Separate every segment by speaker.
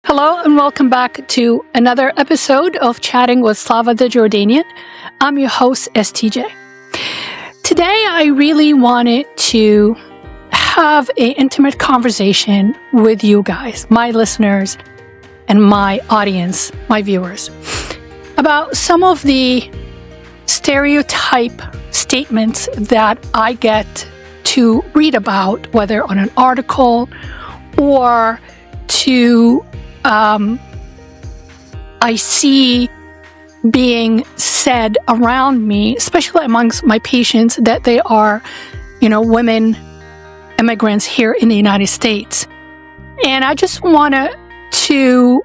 Speaker 1: Hello and welcome back to another episode of Chatting with Slava the Jordanian. I'm your host, STJ. Today I really wanted to have an intimate conversation with you guys, my listeners, and my audience, my viewers, about some of the stereotype statements that I get to read about, whether on an article or to I see being said around me, especially amongst my patients, that they are, women immigrants here in the United States. And I just wanted to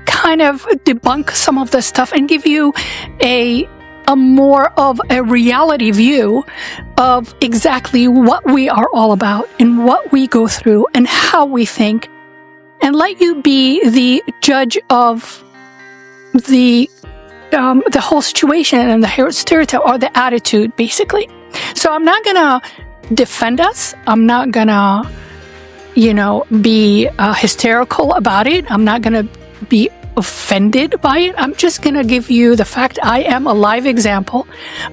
Speaker 1: kind of debunk some of this stuff and give you a more of a reality view of exactly what we are all about and what we go through and how we think, and let you be the judge of the whole situation and the stereotype or the attitude, basically. So I'm not gonna defend us. I'm not gonna, be hysterical about it. I'm not gonna be offended by it. I'm just gonna give you the fact I am a live example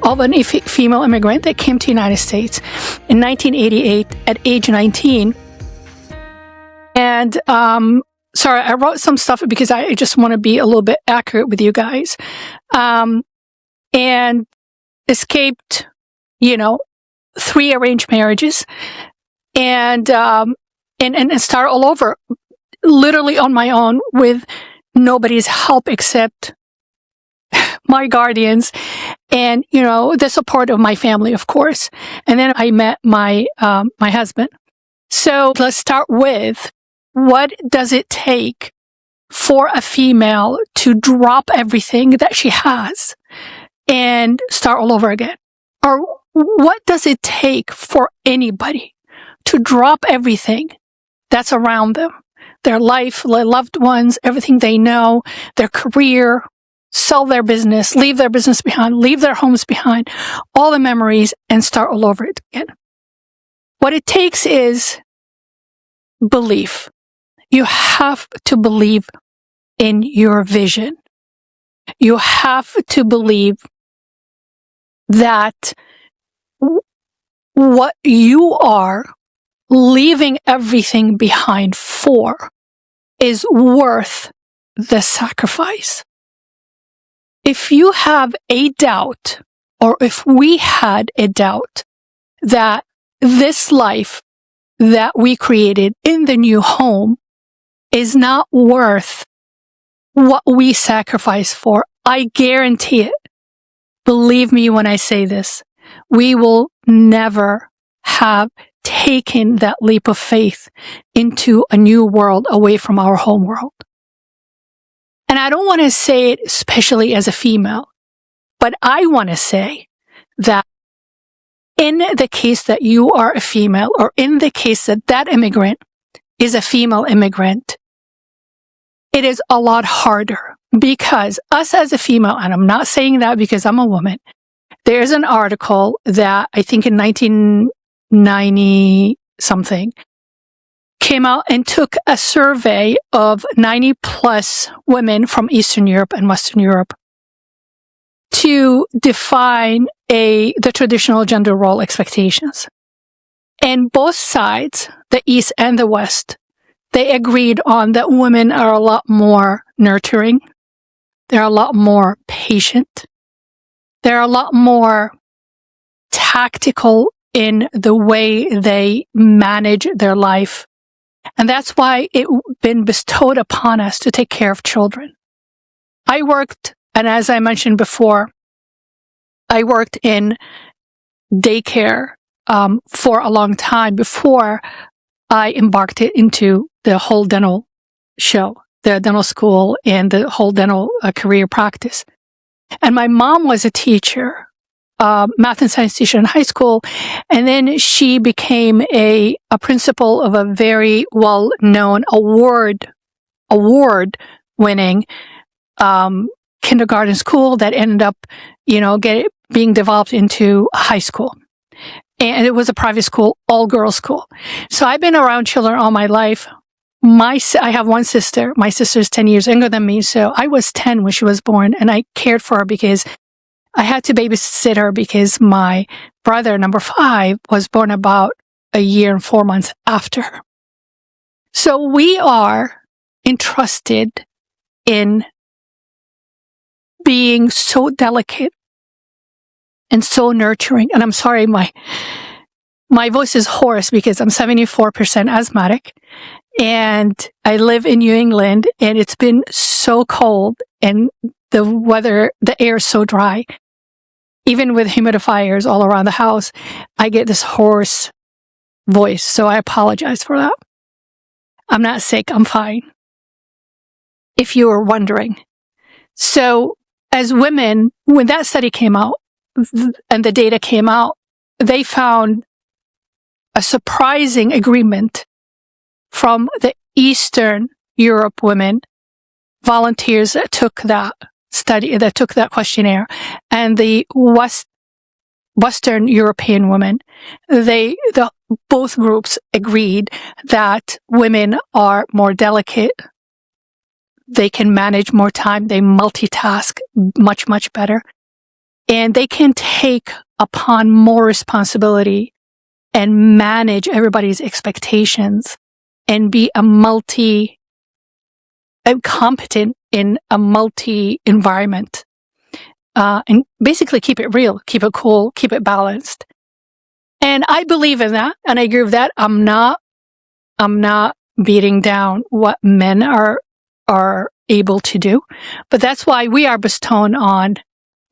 Speaker 1: of a female immigrant that came to the United States in 1988 at age 19. And sorry, I wrote some stuff because I just want to be a little bit accurate with you guys. And escaped, 3 arranged marriages, and start all over, literally on my own with nobody's help except my guardians and the support of my family, of course. And then I met my husband. So let's start with, what does it take for a female to drop everything that she has and start all over again? Or what does it take for anybody to drop everything that's around them? Their life, their loved ones, everything they know, their career, sell their business, leave their business behind, leave their homes behind, all the memories, and start all over again. What it takes is belief. You have to believe in your vision. You have to believe that what you are leaving everything behind for is worth the sacrifice. If you have a doubt, or if we had a doubt that this life that we created in the new home is not worth what we sacrifice for, I guarantee it. Believe me when I say this, we will never have taken that leap of faith into a new world away from our home world. And I don't want to say it especially as a female, but I want to say that in the case that you are a female, or in the case that that immigrant is a female immigrant, it is a lot harder, because us as a female, and I'm not saying that because I'm a woman, there's an article that I think in 1990 something came out and took a survey of 90 plus women from Eastern Europe and Western Europe to define the traditional gender role expectations. And both sides, the East and the West, they agreed on that women are a lot more nurturing. They're a lot more patient. They're a lot more tactical in the way they manage their life. And that's why it's been bestowed upon us to take care of children. I worked, and as I mentioned before, I worked in daycare for a long time before I embarked into the whole dental show, the dental school, and the whole dental career practice. And my mom was a teacher, math and science teacher in high school, and then she became a principal of a very well-known award-winning kindergarten school that ended up, being developed into a high school. And it was a private school, all-girls school. So I've been around children all my life. I have one sister. My sister's 10 years younger than me. So I was 10 when she was born, and I cared for her because I had to babysit her because my brother, number 5, was born about a year and 4 months after her. So we are entrusted in being so delicate and so nurturing. And I'm sorry, my voice is hoarse because I'm 74% asthmatic, and I live in New England, and it's been so cold, and the air is so dry. Even with humidifiers all around the house, I get this hoarse voice. So I apologize for that. I'm not sick. I'm fine. If you were wondering. So as women, when that study came out and the data came out, they found a surprising agreement from the Eastern Europe women, volunteers that took that study, that took that questionnaire, and the Western European women. Both groups agreed that women are more delicate. They can manage more time. They multitask much, much better. And they can take upon more responsibility and manage everybody's expectations and be competent in a multi-environment. And basically keep it real, keep it cool, keep it balanced. And I believe in that, and I agree with that. I'm not beating down what men are able to do, but that's why we are bestowed on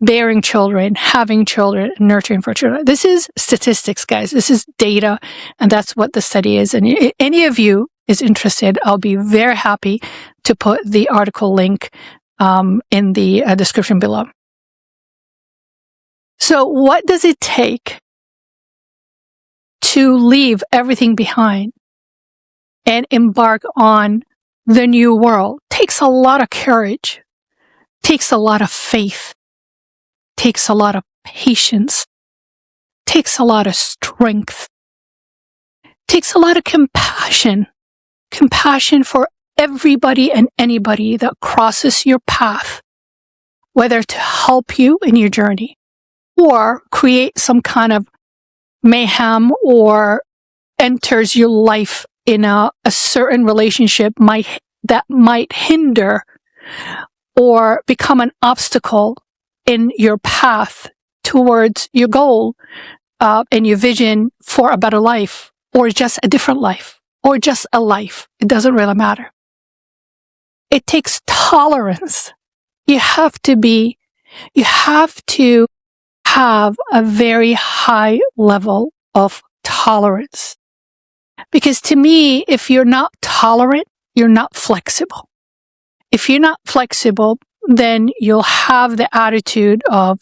Speaker 1: bearing children, having children, and nurturing for children. This is statistics, guys. This is data, and that's what the study is. And if any of you is interested, I'll be very happy to put the article link in the description below. So what does it take to leave everything behind and embark on the new world? Takes a lot of courage, takes a lot of faith, takes a lot of patience, takes a lot of strength, takes a lot of compassion for everybody and anybody that crosses your path, whether to help you in your journey or create some kind of mayhem or enters your life in a certain relationship that might hinder or become an obstacle in your path towards your goal and your vision for a better life, or just a different life, or just a life. It doesn't really matter. It takes tolerance. You have to have a very high level of tolerance. Because to me, if you're not tolerant, you're not flexible. If you're not flexible, then you'll have the attitude of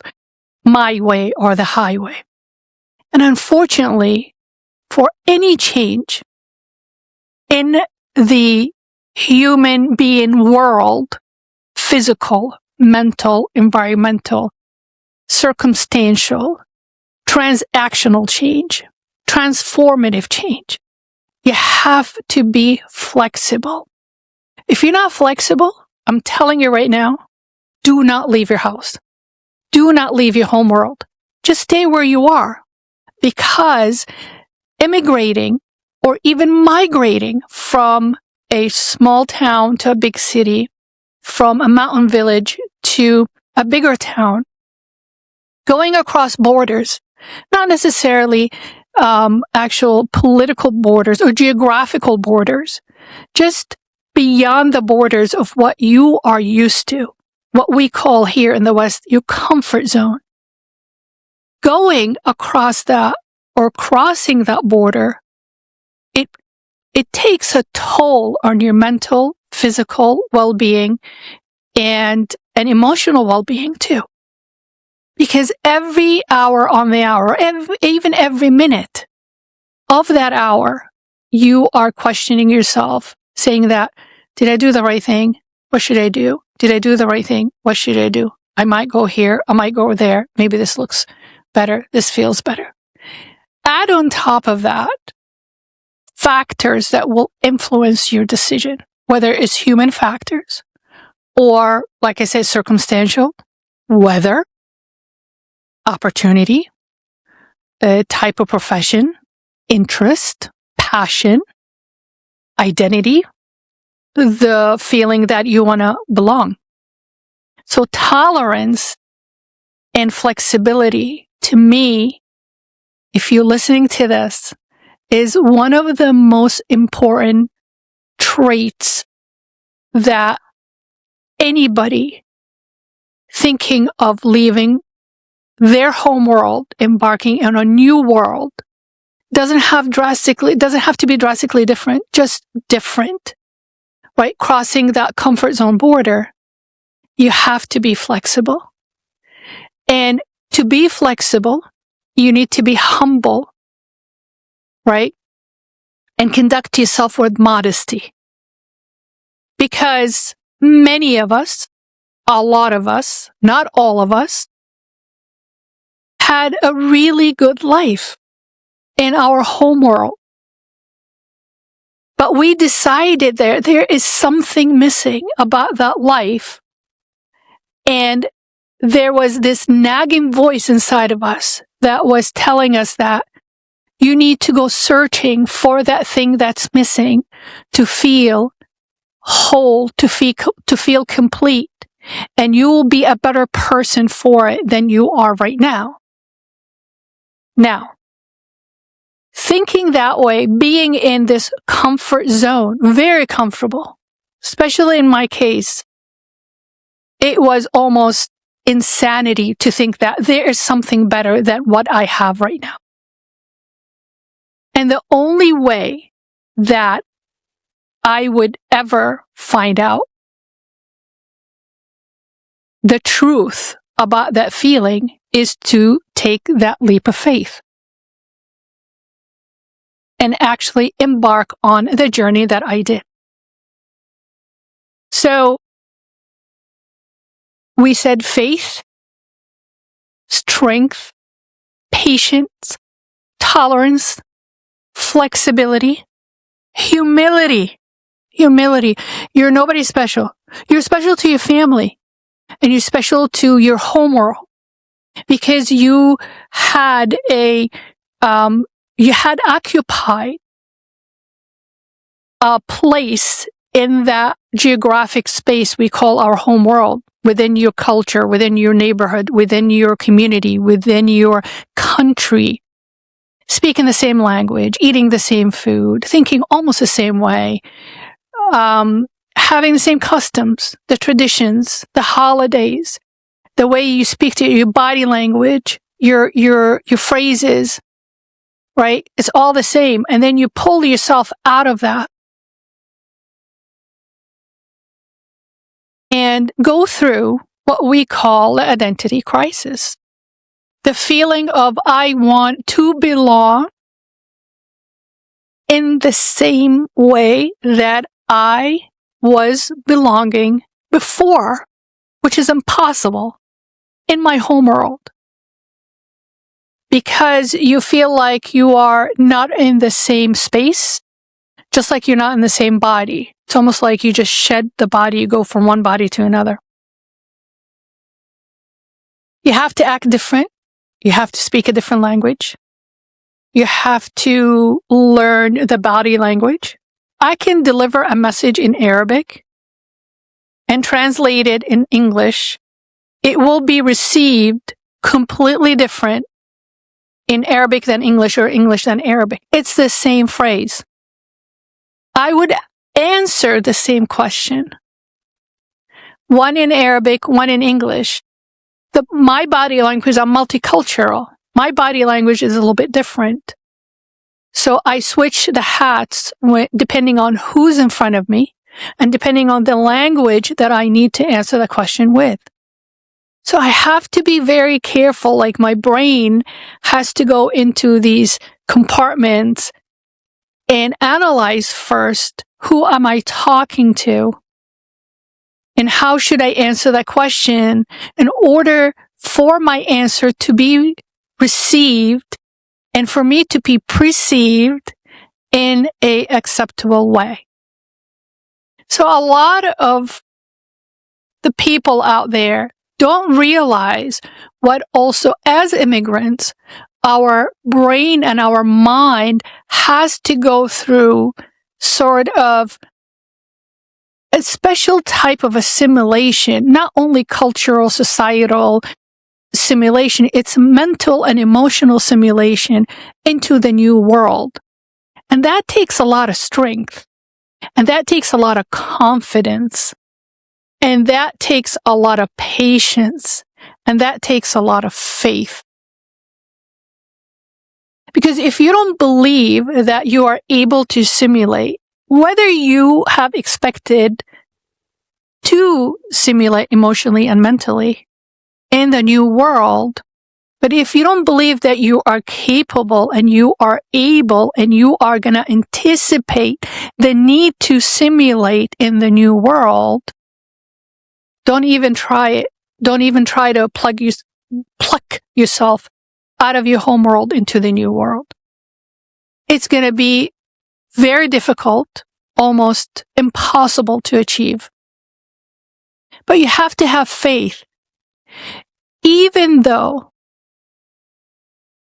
Speaker 1: my way or the highway. And unfortunately, for any change in the human being world, physical, mental, environmental, circumstantial, transactional change, transformative change, you have to be flexible. If you're not flexible, I'm telling you right now, do not leave your house. Do not leave your home world. Just stay where you are, because immigrating or even migrating from a small town to a big city, from a mountain village to a bigger town, going across borders, not necessarily actual political borders or geographical borders, just beyond the borders of what you are used to, what we call here in the West your comfort zone. Going across that or crossing that border, it takes a toll on your mental, physical well-being and emotional well-being too. Because every hour on the hour, even every minute of that hour, you are questioning yourself, saying that, did I do the right thing? What should I do? Did I do the right thing? What should I do? I might go here. I might go there. Maybe this looks better. This feels better. Add on top of that factors that will influence your decision, whether it's human factors or, like I said, circumstantial, weather, opportunity, type of profession, interest, passion, identity, the feeling that you want to belong. So tolerance and flexibility, to me, if you're listening to this, is one of the most important traits that anybody thinking of leaving their home world, embarking on a new world, doesn't have to be drastically different, just different, right? Crossing that comfort zone border, you have to be flexible. And to be flexible, you need to be humble, right? And conduct yourself with modesty. Because many of us, a lot of us, not all of us, had a really good life in our home world. But we decided there is something missing about that life. And there was this nagging voice inside of us that was telling us that you need to go searching for that thing that's missing to feel whole, to feel complete. And you will be a better person for it than you are right now. Now, thinking that way, being in this comfort zone, very comfortable, especially in my case, it was almost insanity to think that there is something better than what I have right now. And the only way that I would ever find out the truth about that feeling is to take that leap of faith and actually embark on the journey that I did. So we said faith, strength, patience, tolerance, flexibility, humility. Humility. You're nobody special. You're special to your family, and you're special to your home world because you had occupied a place in that geographic space we call our home world, within your culture, within your neighborhood, within your community, within your country, speaking the same language, eating the same food, thinking almost the same way, having the same customs, the traditions, the holidays, the way you speak to your body language, your phrases, right? It's all the same. And then you pull yourself out of that and go through what we call the identity crisis. The feeling of I want to belong in the same way that I was belonging before, which is impossible in my home world. Because you feel like you are not in the same space, just like you're not in the same body. It's almost like you just shed the body, you go from one body to another. You have to act different. You have to speak a different language. You have to learn the body language. I can deliver a message in Arabic and translate it in English. It will be received completely different in Arabic than English or English than Arabic. It's the same phrase. I would answer the same question. One in Arabic, one in English. My body language, I'm multicultural. My body language is a little bit different. So I switch the hats depending on who's in front of me and depending on the language that I need to answer the question with. So I have to be very careful, like my brain has to go into these compartments and analyze first, who am I talking to? And how should I answer that question in order for my answer to be received and for me to be perceived in a acceptable way. So a lot of the people out there don't realize what also, as immigrants, our brain and our mind has to go through sort of a special type of assimilation, not only cultural, societal simulation, it's mental and emotional simulation into the new world. And that takes a lot of strength, and that takes a lot of confidence, and that takes a lot of patience, and that takes a lot of faith. Because if you don't believe that you are able to simulate, whether you have expected to simulate emotionally and mentally in the new world, but if you don't believe that you are capable and you are able and you are going to anticipate the need to simulate in the new world, don't even try it. Don't even try to pluck yourself out of your home world into the new world. It's going to be very difficult, almost impossible to achieve. But you have to have faith. Even though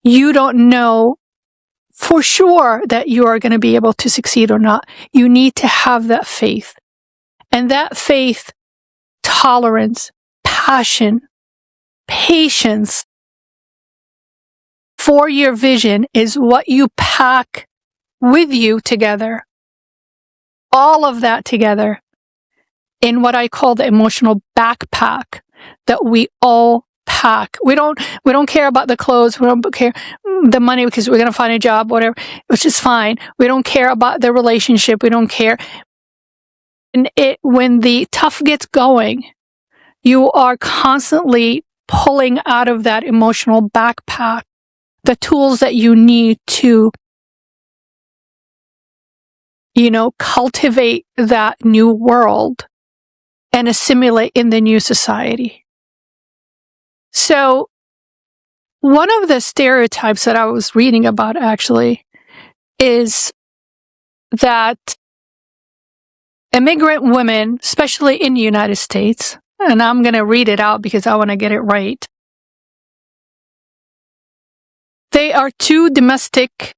Speaker 1: you don't know for sure that you are going to be able to succeed or not, you need to have that faith. And that faith, tolerance, passion, patience for your vision is what you pack with you together. All of that together in what I call the emotional backpack that we all pack. We don't care about the clothes. We don't care the money because we're going to find a job, whatever, which is fine. We don't care about the relationship. We don't care. And when the tough gets going, you are constantly pulling out of that emotional backpack the tools that you need to, cultivate that new world and assimilate in the new society. So one of the stereotypes that I was reading about actually is that immigrant women, especially in the United States, and I'm going to read it out because I want to get it right. They are too domestic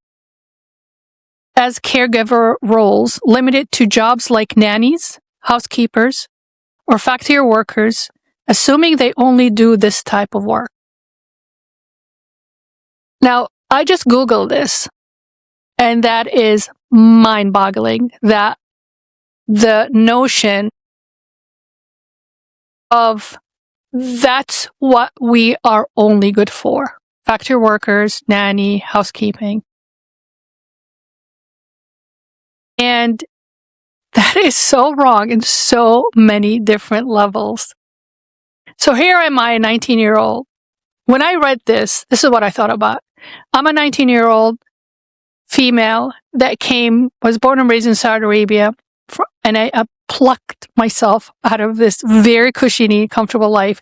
Speaker 1: as caregiver roles, limited to jobs like nannies, housekeepers, or factory workers, assuming they only do this type of work. Now, I just Googled this, and that is mind-boggling, that the notion of that's what we are only good for. Factory workers, nanny, housekeeping. And that is so wrong in so many different levels. So here am I, a 19-year-old. When I read this is what I thought about. I'm a 19-year-old female that was born and raised in Saudi Arabia, and I plucked myself out of this very cushiony, comfortable life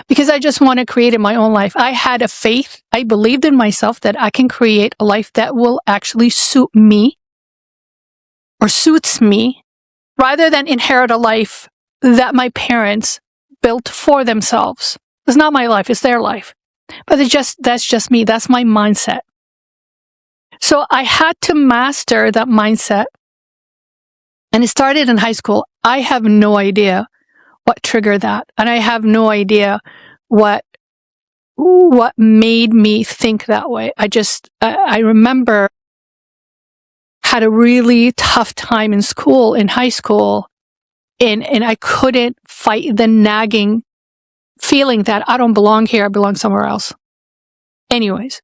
Speaker 1: because I just want to create my own life. I had a faith. I believed in myself that I can create a life that will actually suit me or suits me rather than inherit a life that my parents built for themselves. It's not my life, it's their life. But that's just me. That's my mindset. So I had to master that mindset. And it started in high school. I have no idea what triggered that. And I have no idea what made me think that way. I remember had a really tough time in school, in high school, and I couldn't fight the nagging feeling that I don't belong here, I belong somewhere else. Anyways,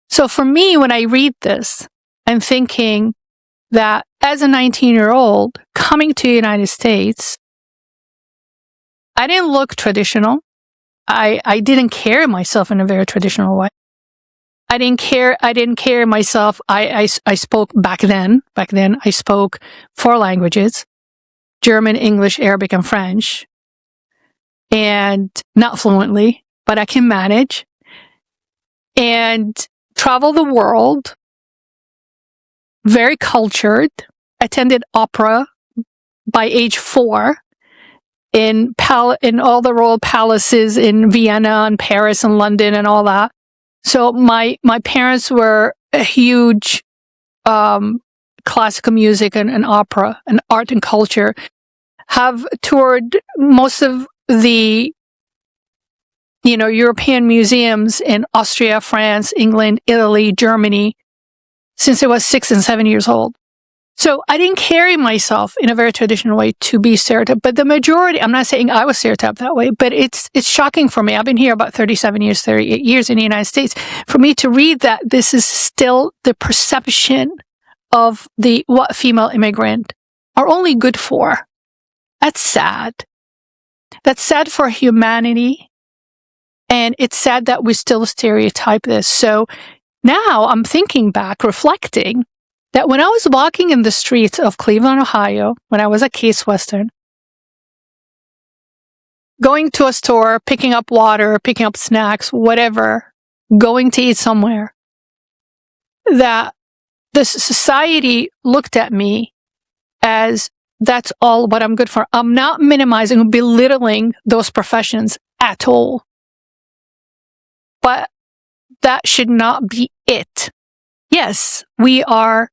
Speaker 1: so for me, when I read this, I'm thinking that as a 19-year-old coming to the United States, I didn't look traditional. I didn't carry myself in a very traditional way. I didn't carry myself. I spoke back then I spoke 4 languages: German, English, Arabic, and French. And not fluently, but I can manage. And travel the world very cultured, attended opera by age 4 in all the royal palaces in Vienna and Paris and London and all that. So my parents were a huge classical music and opera and art and culture. Have toured most of the European museums in Austria, France, England, Italy, Germany since I was 6 and 7 years old. So I didn't carry myself in a very traditional way to be stereotyped, but the majority, I'm not saying I was stereotyped that way, but it's shocking for me. I've been here about 38 years in the United States. For me to read that this is still the perception of what female immigrant are only good for. That's sad. That's sad for humanity. And it's sad that we still stereotype this. So now I'm thinking back, reflecting, that when I was walking in the streets of Cleveland, Ohio, when I was at Case Western, going to a store, picking up water, picking up snacks, whatever, going to eat somewhere, that the society looked at me as that's all what I'm good for. I'm not minimizing or belittling those professions at all. But that should not be it. Yes, we are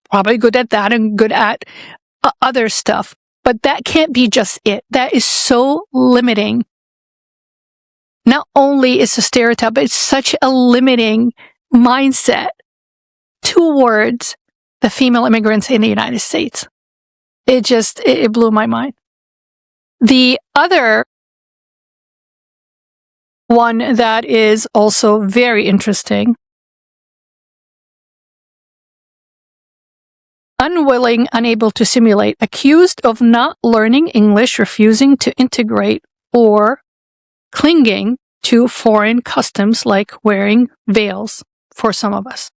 Speaker 1: probably good at that and good at other stuff, but that can't be just it. That is so limiting. Not only is a stereotype, but it's such a limiting mindset towards the female immigrants in the United States. It blew my mind. The other one that is also very interesting: unwilling, unable to simulate, accused of not learning English, refusing to integrate, or clinging to foreign customs like wearing veils for some of us.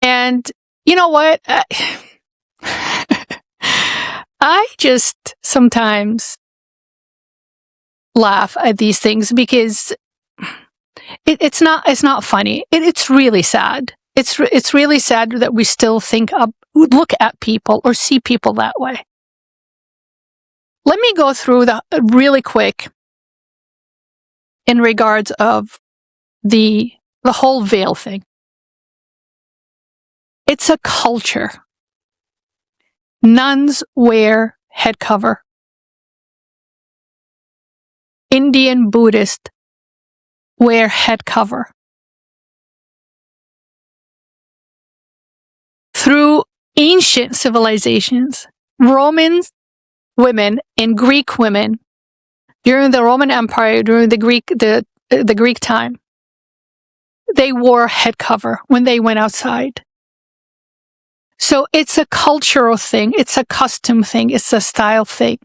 Speaker 1: And you know what? I just sometimes laugh at these things because it's not funny. It's really sad. It's really sad that we still look at people or see people that way. Let me go through really quick in regards of the whole veil thing. It's a culture. Nuns wear head cover. Indian Buddhists wear head cover. Through ancient civilizations, Roman women and Greek women during the Roman Empire, during the Greek time, they wore head cover when they went outside. So it's a cultural thing, it's a custom thing, it's a style thing.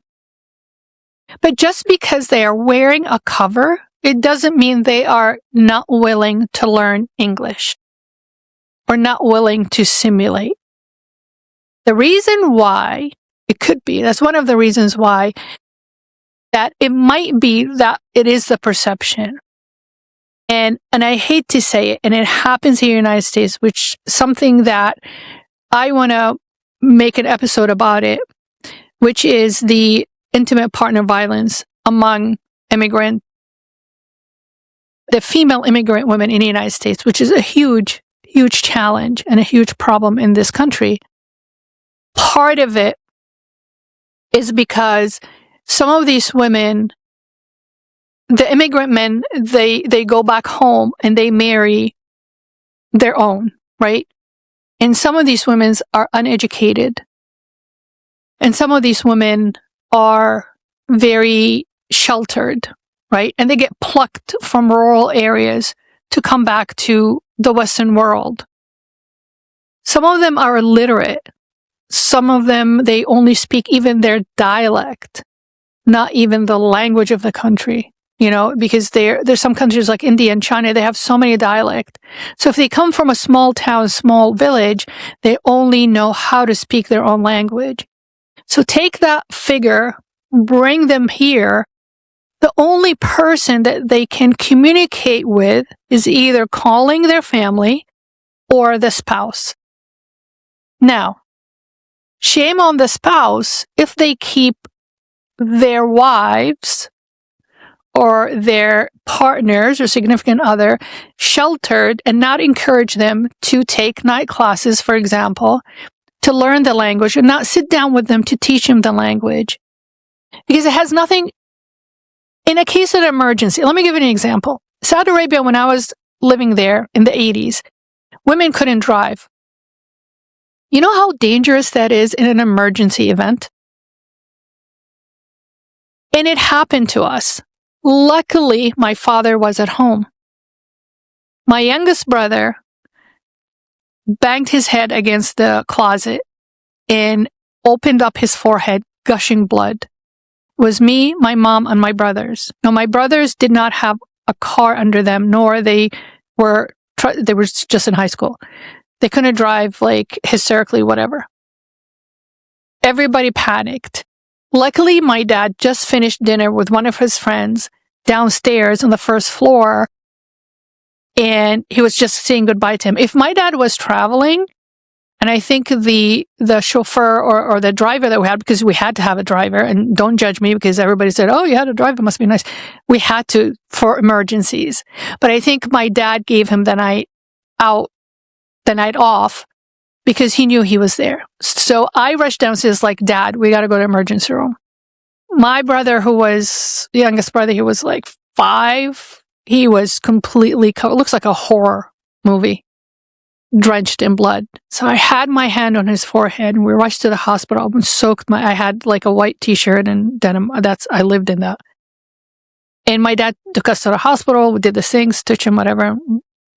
Speaker 1: But just because they are wearing a cover, it doesn't mean they are not willing to learn English or not willing to simulate. The reason why it could be, that's one of the reasons why, that it might be that it is the perception. And I hate to say it, and it happens here in the United States, which something that I want to make an episode about it, which is the intimate partner violence among the female immigrant women in the United States, which is a huge, huge challenge and a huge problem in this country. Part of it is because some of these women, the immigrant men, they go back home and they marry their own, right? And some of these women are uneducated. And some of these women are very sheltered, right? And they get plucked from rural areas to come back to the Western world. Some of them are illiterate. Some of them, they only speak even their dialect, not even the language of the country, because there's some countries like India and China, they have so many dialects. So if they come from a small town, small village, they only know how to speak their own language. So take that figure, bring them here. The only person that they can communicate with is either calling their family or the spouse. Now, shame on the spouse if they keep their wives or their partners or significant other sheltered and not encourage them to take night classes, for example, to learn the language, and not sit down with them to teach them the language. Because it has nothing. In a case of an emergency, let me give you an example. Saudi Arabia, when I was living there in the 80s, women couldn't drive. You know how dangerous that is in an emergency event? And it happened to us. Luckily, my father was at home. My youngest brother banged his head against the closet and opened up his forehead, gushing blood. It was me, my mom, and my brothers. Now, my brothers did not have a car under them, nor they were just in high school. They couldn't drive, like, hysterically, whatever. Everybody panicked. Luckily, my dad just finished dinner with one of his friends downstairs on the first floor, and he was just saying goodbye to him. If my dad was traveling, and I think the chauffeur or the driver that we had, because we had to have a driver, and don't judge me because everybody said, oh, you had a driver, must be nice. We had to for emergencies. But I think my dad gave him the night off, because he knew he was there. So I rushed downstairs like, Dad, we got to go to emergency room. My brother, who was the youngest brother, he was like 5. He was completely covered. Looks like a horror movie, drenched in blood. So I had my hand on his forehead, and we rushed to the hospital. I soaked I had like a white t-shirt and denim. I lived in that. And my dad took us to the hospital. We did the things, stitch him, whatever,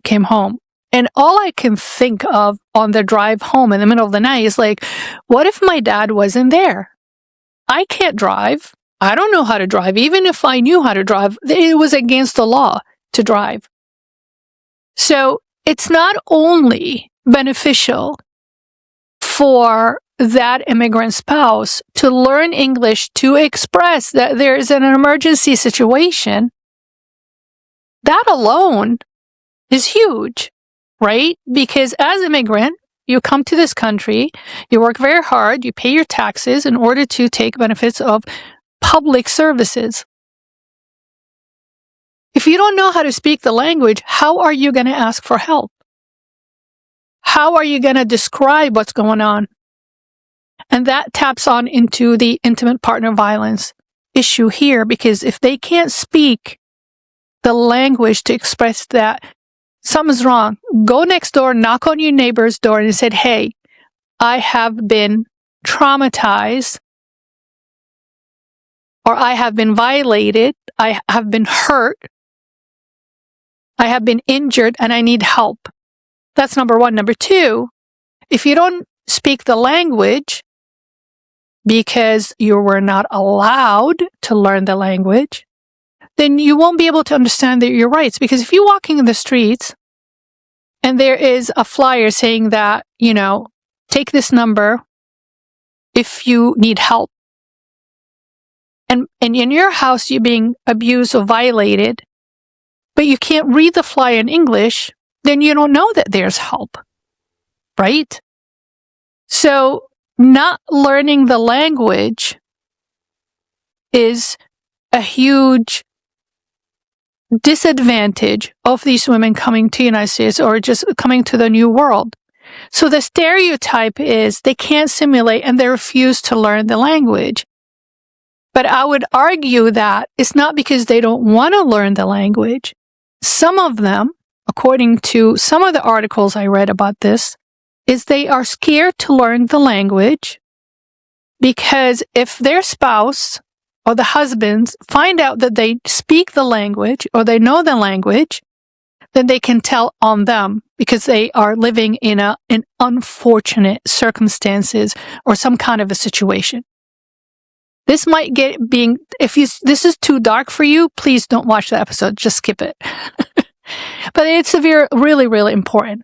Speaker 1: came home. And all I can think of on the drive home in the middle of the night is like, what if my dad wasn't there? I can't drive. I don't know how to drive. Even if I knew how to drive, it was against the law to drive. So it's not only beneficial for that immigrant spouse to learn English to express that there is an emergency situation. That alone is huge. Right? Because as an immigrant, you come to this country, you work very hard, you pay your taxes in order to take benefits of public services. If you don't know how to speak the language, how are you going to ask for help? How are you going to describe what's going on? And that taps on into the intimate partner violence issue here, because if they can't speak the language to express that something's wrong, go next door, knock on your neighbor's door and said, hey, I have been traumatized, or I have been violated, I have been hurt, I have been injured, and I need help. That's number one. Number two, if you don't speak the language because you were not allowed to learn the language, then you won't be able to understand your rights. Because if you're walking in the streets and there is a flyer saying that, take this number if you need help, and in your house you're being abused or violated, but you can't read the flyer in English, then you don't know that there's help, right? So not learning the language is a huge disadvantage of these women coming to the United States or just coming to the new world. So the stereotype is they can't simulate and they refuse to learn the language. But I would argue that it's not because they don't want to learn the language. Some of them, according to some of the articles I read about this, is they are scared to learn the language because if their spouse or the husbands find out that they speak the language or they know the language, then they can tell on them because they are living in unfortunate circumstances or some kind of a situation. This might this is too dark for you, please don't watch the episode, just skip it. But it's really, really important.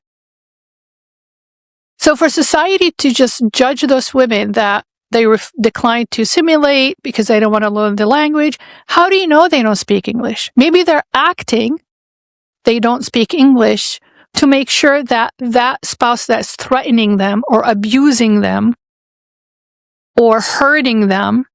Speaker 1: So for society to just judge those women that they decline to simulate because they don't want to learn the language, how do you know they don't speak English? Maybe they're acting they don't speak English to make sure that that spouse that's threatening them or abusing them or hurting them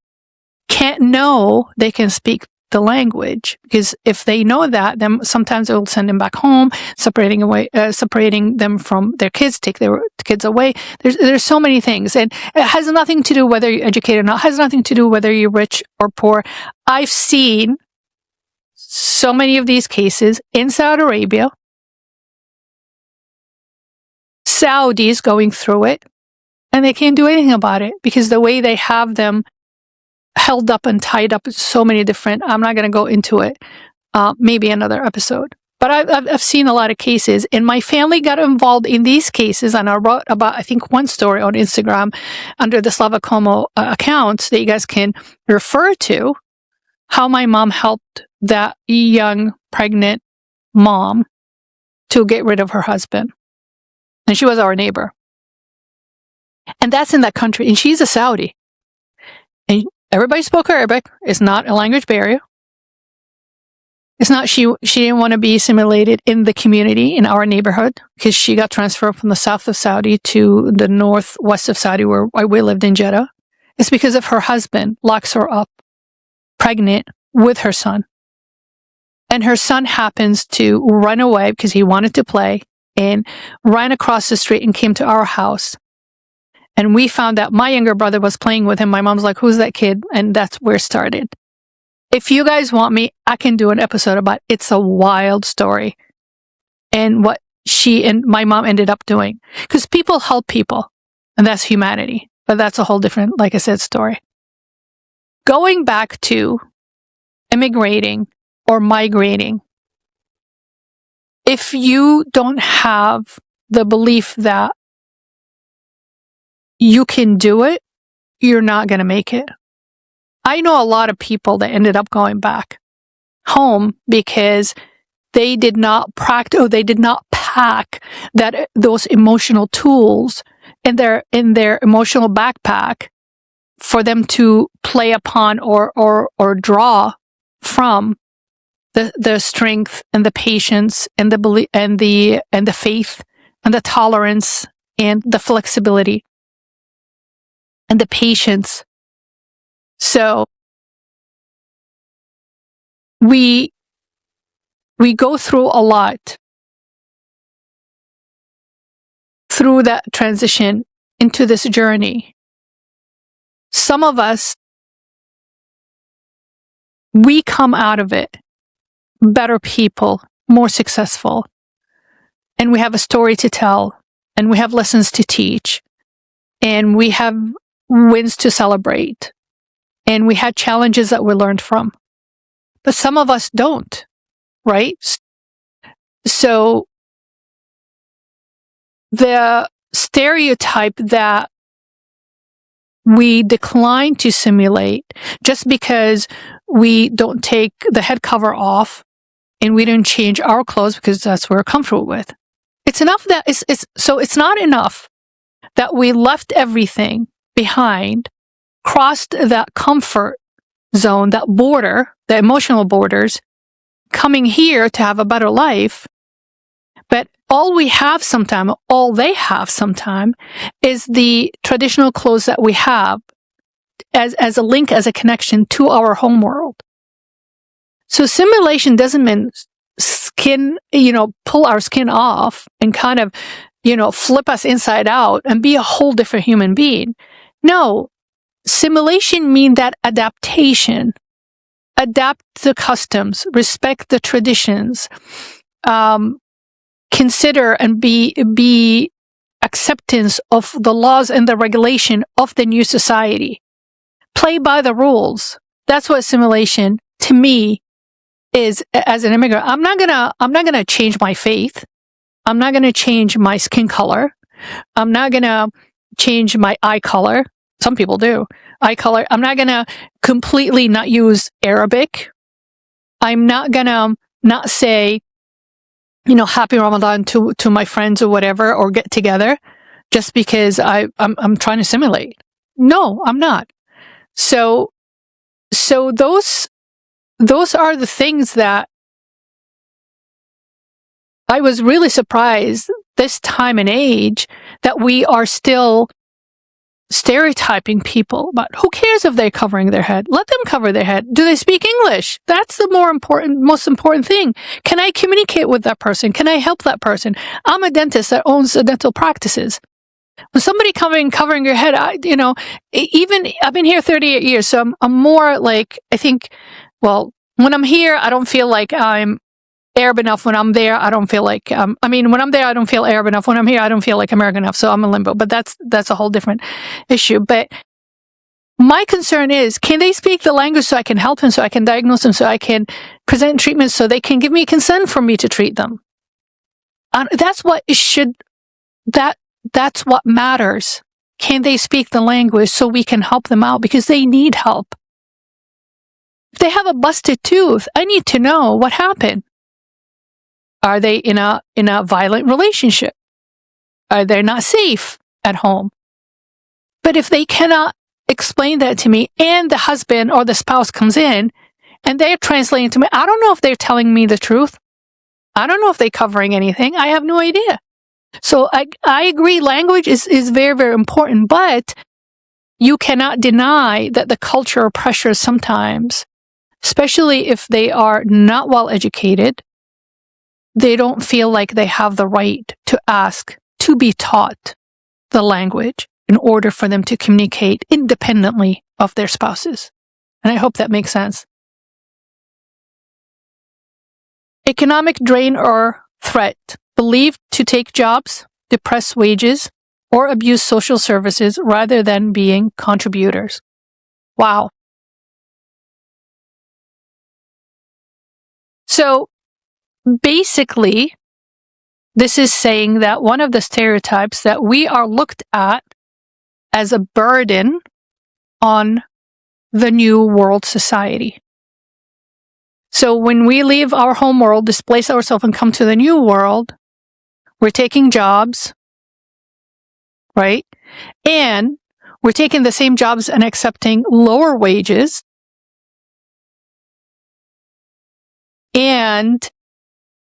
Speaker 1: can't know they can speak the language, because if they know that, then sometimes it will send them back home, separating them from their kids, take their kids away. There's so many things, and it has nothing to do whether you're educated or not. It has nothing to do whether you're rich or poor. I've seen so many of these cases in Saudi Arabia, Saudis going through it, and they can't do anything about it because the way they have them held up and tied up so many different, I'm not going to go into it, maybe another episode. But I've seen a lot of cases, and my family got involved in these cases, and I wrote about, I think, one story on Instagram under the Slava accounts that you guys can refer to, how my mom helped that young pregnant mom to get rid of her husband. And she was our neighbor. And that's in that country, and she's a Saudi. And everybody spoke Arabic. It's not a language barrier. It's not she didn't want to be assimilated in the community in our neighborhood because she got transferred from the south of Saudi to the northwest of Saudi where we lived in Jeddah. It's because of her husband locks her up pregnant with her son. And her son happens to run away because he wanted to play and ran across the street and came to our house. And we found out my younger brother was playing with him. My mom's like, who's that kid? And that's where it started. If you guys want me, I can do an episode about it. It's a wild story. And what she and my mom ended up doing. Because people help people. And that's humanity. But that's a whole different, like I said, story. Going back to immigrating or migrating. If you don't have the belief that you can do it, you're not going to make it. I know a lot of people that ended up going back home because they did not practice, or they did not pack those emotional tools in their emotional backpack for them to play upon or draw from the strength and the patience and the belief and the faith and the tolerance and the flexibility and the patience. So we go through a lot through that transition into this journey. Some of us, we come out of it better people, more successful, and we have a story to tell, and we have lessons to teach, and we have wins to celebrate, and we had challenges that we learned from. But some of us don't, right? So the stereotype that we decline to simulate just because we don't take the head cover off and we don't change our clothes because that's what we're comfortable with. It's enough that it's not enough that we left everything behind, crossed that comfort zone, that border, the emotional borders, coming here to have a better life. But all they have sometime is the traditional clothes that we have as a link, as a connection to our home world. So simulation doesn't mean pull our skin off and kind of, flip us inside out and be a whole different human being. No, simulation means that adaptation, adapt the customs, respect the traditions, consider and be acceptance of the laws and the regulation of the new society. Play by the rules. That's what simulation to me is as an immigrant. I'm not gonna change my faith. I'm not gonna change my skin color. I'm not gonna change my eye color. Some people do. Eye color. I'm not gonna completely not use Arabic. I'm not gonna not say, Happy Ramadan to my friends or whatever, or get together just because I'm trying to simulate. No, I'm not. So those are the things that I was really surprised this time and age that we are still stereotyping people. But who cares if they're covering their head? Let them cover their head. Do they speak English? That's the most important thing. Can I communicate with that person? Can I help that person? I'm a dentist that owns dental practices. When somebody covering your head, even I've been here 38 years, so I'm more like, I think, well, when I'm here, I don't feel like I'm Arab enough. When I'm there, I don't feel like, when I'm there, I don't feel Arab enough. When I'm here, I don't feel like American enough. So I'm in limbo, but that's a whole different issue. But my concern is, can they speak the language so I can help them, so I can diagnose them, so I can present treatments, so they can give me consent for me to treat them? That's what that's what matters. Can they speak the language so we can help them out, because they need help. If they have a busted tooth, I need to know what happened. Are they in a violent relationship? Are they not safe at home? But if they cannot explain that to me, and the husband or the spouse comes in and they're translating to me, I don't know if they're telling me the truth. I don't know if they're covering anything. I have no idea. So I agree, language is very, very important, but you cannot deny that the cultural pressures sometimes, especially if they are not well educated, they don't feel like they have the right to ask to be taught the language in order for them to communicate independently of their spouses. And I hope that makes sense. Economic drain or threat, believed to take jobs, depress wages, or abuse social services rather than being contributors. Wow. So basically, this is saying that one of the stereotypes that we are looked at as a burden on the new world society. So when we leave our home world, displace ourselves, and come to the new world, we're taking jobs, right? And we're taking the same jobs and accepting lower wages. And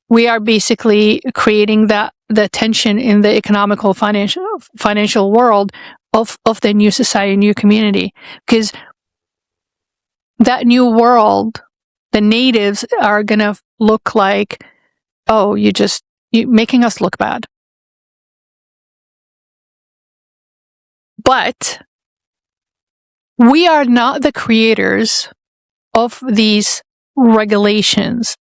Speaker 1: we are basically creating the tension in the economical financial world of the new society, new community. Because that new world, the natives are going to look like, oh, you're making us look bad. But we are not the creators of these regulations.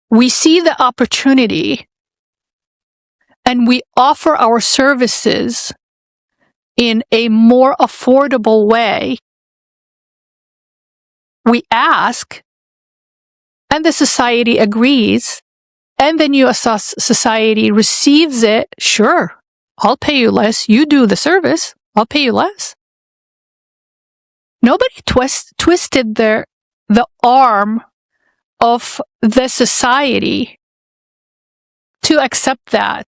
Speaker 1: We see the opportunity and we offer our services in a more affordable way. We ask, and the society agrees, and the new society receives it. Sure, I'll pay you less. You do the service, I'll pay you less. Nobody twisted the arm of the society to accept that.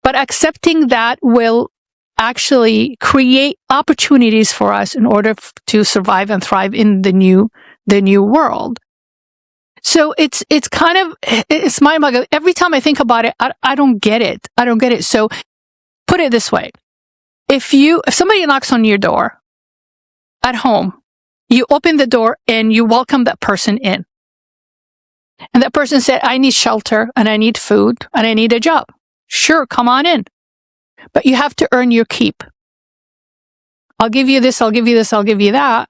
Speaker 1: But accepting that will actually create opportunities for us in order to survive and thrive in the new world. So it's mind-boggling. Every time I think about it, I don't get it. I don't get it. So put it this way. If somebody knocks on your door at home, you open the door and you welcome that person in. And that person said, I need shelter and I need food and I need a job. Sure, come on in. But you have to earn your keep. I'll give you this, I'll give you this, I'll give you that.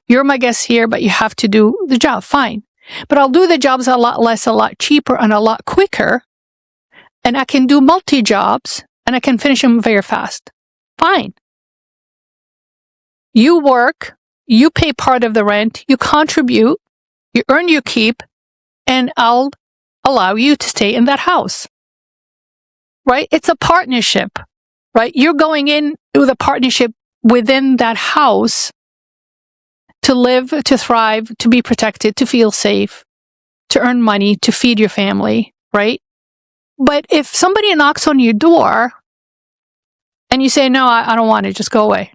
Speaker 1: You're my guest here, but you have to do the job. Fine. But I'll do the jobs a lot less, a lot cheaper, and a lot quicker. And I can do multi-jobs and I can finish them very fast. Fine. You work, you pay part of the rent, you contribute, you earn your keep, and I'll allow you to stay in that house. Right? It's a partnership, right? You're going in with a partnership within that house to live, to thrive, to be protected, to feel safe, to earn money, to feed your family, right? But if somebody knocks on your door and you say, no, I don't want it, just go away.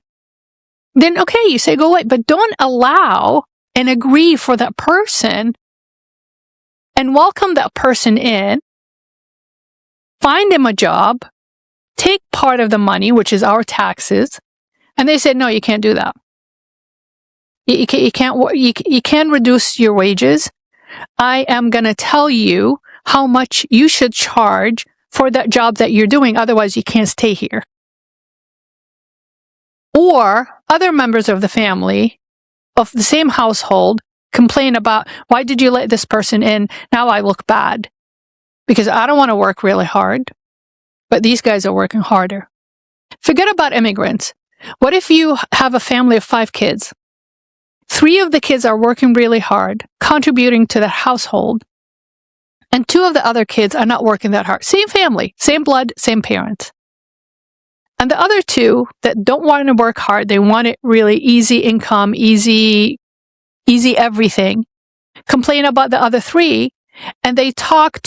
Speaker 1: Then, okay, you say go away, but don't allow and agree for that person and welcome that person in, find them a job, take part of the money, which is our taxes, and they said, no, you can't do that. You can't reduce your wages. I am going to tell you how much you should charge for that job that you're doing. Otherwise, you can't stay here. Or other members of the family of the same household complain about, why did you let this person in? Now I look bad because I don't want to work really hard, but these guys are working harder. Forget about immigrants. What if you have a family of 5 kids? 3 of the kids are working really hard, contributing to the household, and 2 of the other kids are not working that hard. Same family, same blood, same parents. And the other 2 that don't want to work hard, they want it really easy income, easy everything, complain about the other 3, and they talk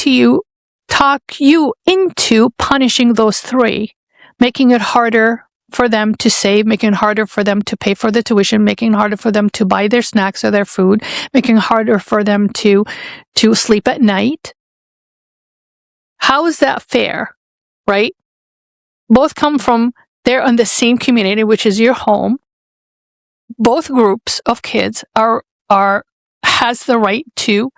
Speaker 1: you into punishing those 3, making it harder for them to save, making it harder for them to pay for the tuition, making it harder for them to buy their snacks or their food, making it harder for them to sleep at night. How is that fair, right? Both come from, they're in the same community, which is your home. Both groups of kids has the right to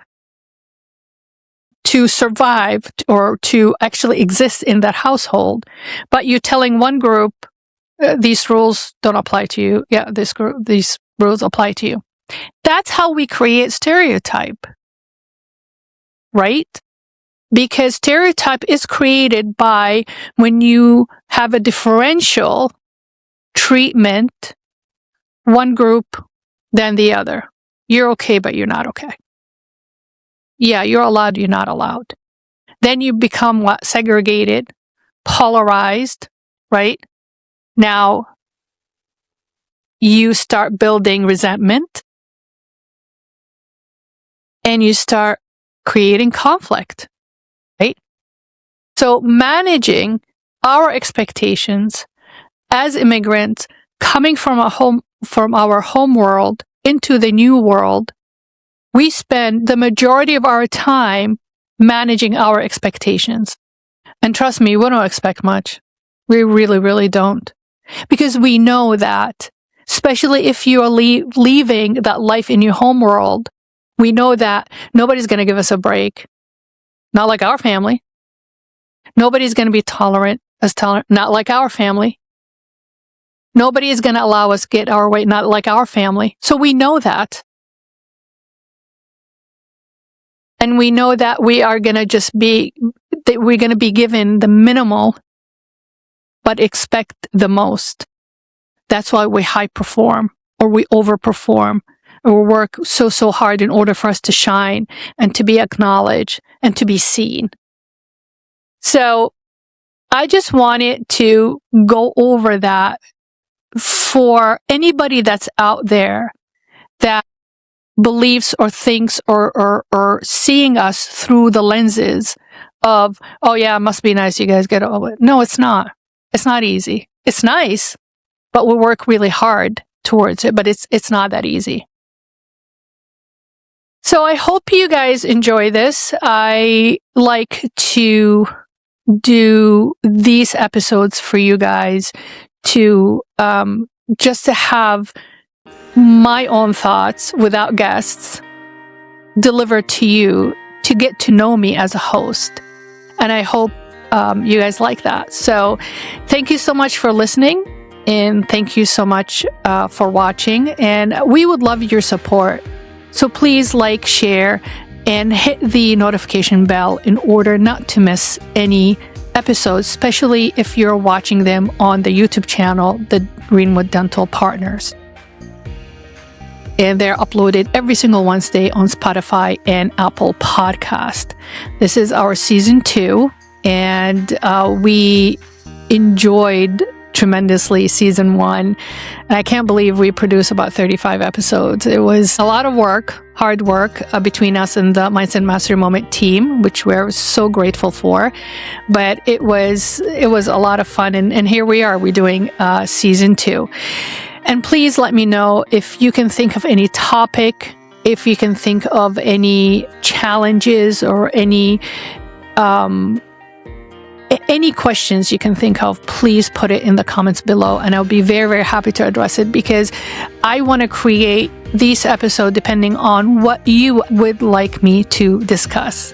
Speaker 1: survive or to actually exist in that household. But you're telling one group, these rules don't apply to you. Yeah, these rules apply to you. That's how we create stereotype, right? Because stereotype is created by when you have a differential treatment, one group than the other. You're okay, but you're not okay. Yeah, you're allowed, you're not allowed. Then you become what? Segregated, polarized, right? Now, you start building resentment and you start creating conflict, right? So managing our expectations as immigrants coming from our home world into the new world, we spend the majority of our time managing our expectations. And trust me, we don't expect much. We really, really don't. Because we know that, especially if you are leaving that life in your home world, we know that nobody's going to give us a break. Not like our family. Nobody's going to be tolerant, not like our family. Nobody is going to allow us to get our way, not like our family. So we know that. And we know that we are going to we're going to be given the minimal, but expect the most. That's why we high perform or we overperform or we work so hard in order for us to shine and to be acknowledged and to be seen. So I just wanted to go over that for anybody that's out there that believes or thinks or seeing us through the lenses of, oh yeah, it must be nice you guys get over it. No, it's not. It's not easy. It's nice, but we work really hard towards it, but it's not that easy. So I hope you guys enjoy this. I like to do these episodes for you guys to just to have my own thoughts without guests delivered to you to get to know me as a host. And I hope you guys like that. So thank you so much for listening, and thank you so much for watching, and we would love your support. So please like, share, and hit the notification bell in order not to miss any episodes, especially if you're watching them on the YouTube channel, the Greenwood Dental Partners. And they're uploaded every single Wednesday on Spotify and Apple Podcast. This is our season 2, and we enjoyed tremendously season 1, and I can't believe we produced about 35 episodes. It was a lot of work, hard work between us and the Mindset Mastery Moment team, which we're so grateful for. But it was a lot of fun, and here we are. We're doing season 2. And please let me know if you can think of any topic, if you can think of any challenges or any questions you can think of, please put it in the comments below, and I'll be very, very happy to address it, because I want to create these episodes depending on what you would like me to discuss.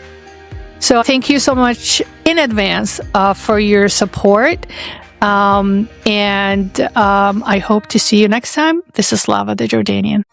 Speaker 1: So thank you so much in advance for your support. And I hope to see you next time. This is Slava the Jordanian.